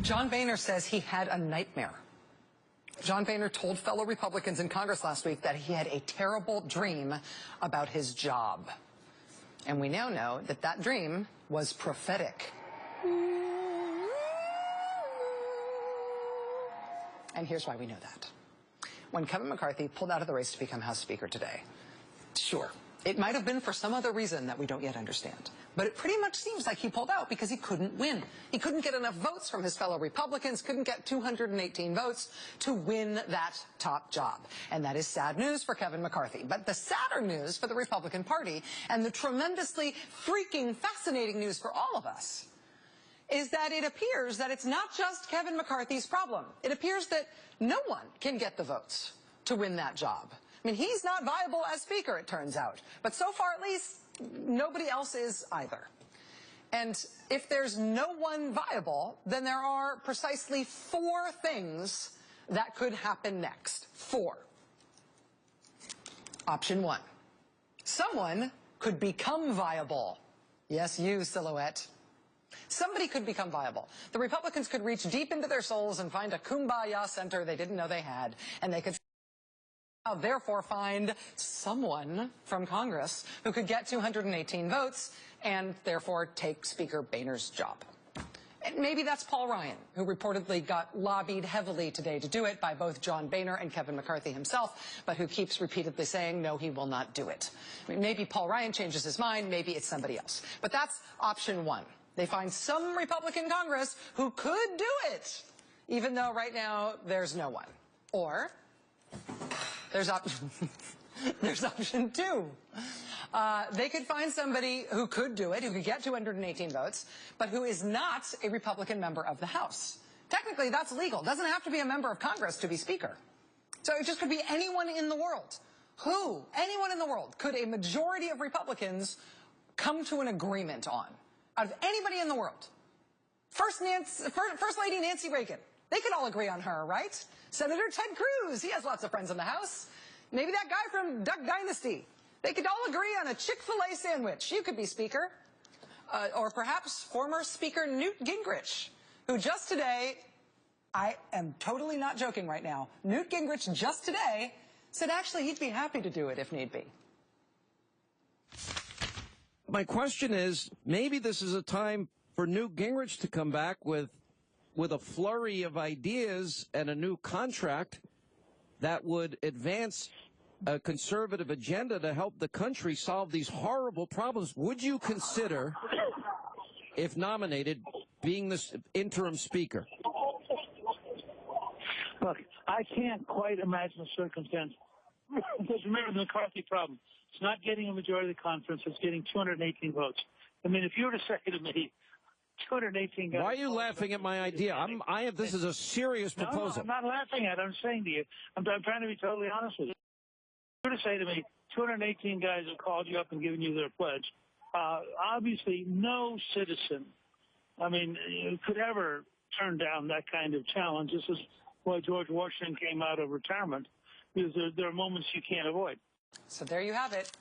John Boehner says he had a nightmare. John Boehner told fellow Republicans in Congress last week that he had a terrible dream about his job. And we now know that that dream was prophetic. And here's why we know that. When Kevin McCarthy pulled out of the race to become House Speaker today, sure, it might have been for some other reason that we don't yet understand. But it pretty much seems like he pulled out because he couldn't win. He couldn't get enough votes from his fellow Republicans, couldn't get 218 votes to win that top job. And that is sad news for Kevin McCarthy. But the sadder news for the Republican Party, and the tremendously freaking fascinating news for all of us, is that it appears that it's not just Kevin McCarthy's problem. It appears that no one can get the votes to win that job. I mean, he's not viable as Speaker, it turns out. But so far, at least, nobody else is either. And if there's no one viable, then there are precisely 4 things that could happen next. 4. Option 1. Someone could become viable. Yes, you, Silhouette. Somebody could become viable. The Republicans could reach deep into their souls and find a kumbaya center they didn't know they had, and they could therefore find someone from Congress who could get 218 votes and therefore take Speaker Boehner's job. And maybe that's Paul Ryan, who reportedly got lobbied heavily today to do it by both John Boehner and Kevin McCarthy himself, but who keeps repeatedly saying, no, he will not do it. I mean, maybe Paul Ryan changes his mind, maybe it's somebody else. But that's option 1. They find some Republican Congress who could do it, even though right now there's no one. Or there's option 2. They could find somebody who could do it, who could get 218 votes, but who is not a Republican member of the House. Technically, that's legal. It doesn't have to be a member of Congress to be Speaker. So it just could be anyone in the world. Who? Anyone in the world. Could a majority of Republicans come to an agreement on? Out of anybody in the world. First Lady Nancy Reagan. They could all agree on her, right? Senator Ted Cruz. He has lots of friends in the House. Maybe that guy from Duck Dynasty. They could all agree on a Chick-fil-A sandwich. You could be Speaker. Or perhaps former Speaker Newt Gingrich, who just today, I am totally not joking right now, Newt Gingrich just today said actually he'd be happy to do it if need be. My question is, maybe this is a time for Newt Gingrich to come back with a flurry of ideas and a new contract that would advance a conservative agenda to help the country solve these horrible problems. Would you consider, if nominated, being the interim Speaker? Look, I can't quite imagine a circumstance. Because remember the McCarthy problem. It's not getting a majority of the conference. It's getting 218 votes. I mean, if you were to say to me, 218 guys. Why are you laughing at my idea? This is a serious proposal. No, I'm not laughing at it. I'm saying to you, I'm trying to be totally honest with you. If you were to say to me, 218 guys have called you up and given you their pledge. Obviously, no citizen, could ever turn down that kind of challenge. This is why George Washington came out of retirement, because there are moments you can't avoid. So there you have it.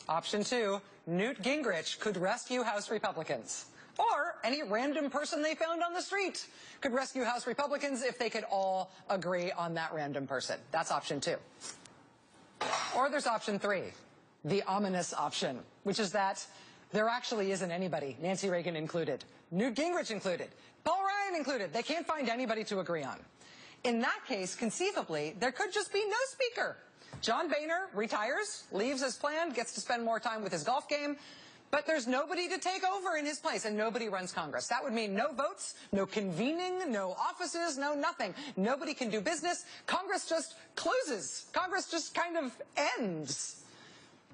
Option 2, Newt Gingrich could rescue House Republicans. Or any random person they found on the street could rescue House Republicans if they could all agree on that random person. That's option 2. Or there's option 3, the ominous option, which is that there actually isn't anybody, Nancy Reagan included, Newt Gingrich included, Paul Ryan included. They can't find anybody to agree on. In that case, conceivably, there could just be no Speaker. John Boehner retires, leaves as planned, gets to spend more time with his golf game, but there's nobody to take over in his place, and nobody runs Congress. That would mean no votes, no convening, no offices, no nothing. Nobody can do business. Congress just closes. Congress just kind of ends.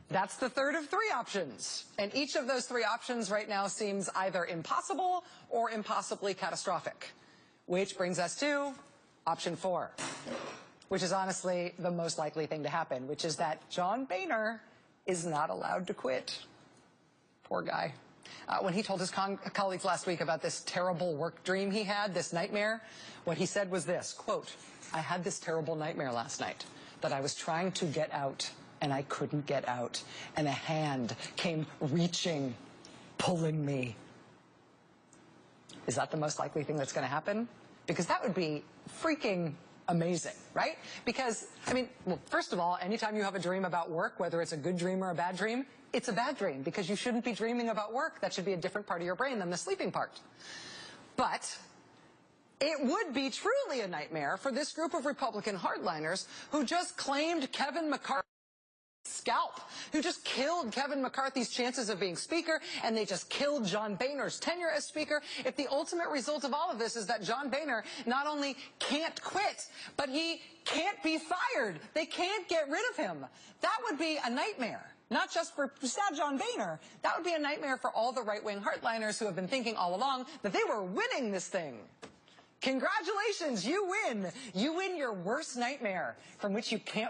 That's the third of 3 options. And each of those 3 options right now seems either impossible or impossibly catastrophic. Which brings us to option 4. Which is honestly the most likely thing to happen, which is that John Boehner is not allowed to quit. Poor guy. When he told his colleagues last week about this terrible work dream he had, this nightmare, what he said was this, quote, I had this terrible nightmare last night that I was trying to get out, and I couldn't get out, and a hand came reaching, pulling me. Is that the most likely thing that's going to happen? because that would be freaking amazing, right? Because, I mean, well, first of all, anytime you have a dream about work, whether it's a good dream or a bad dream, it's a bad dream because you shouldn't be dreaming about work. That should be a different part of your brain than the sleeping part. But it would be truly a nightmare for this group of Republican hardliners who just claimed Kevin McCarthy's scalp, who just killed Kevin McCarthy's chances of being Speaker, and they just killed John Boehner's tenure as Speaker. If the ultimate result of all of this is that John Boehner not only can't quit, but he can't be fired, they can't get rid of him, that would be a nightmare. Not just for John Boehner. That would be a nightmare for all the right-wing hardliners who have been thinking all along that they were winning this thing. Congratulations, you win. You win your worst nightmare from which you can't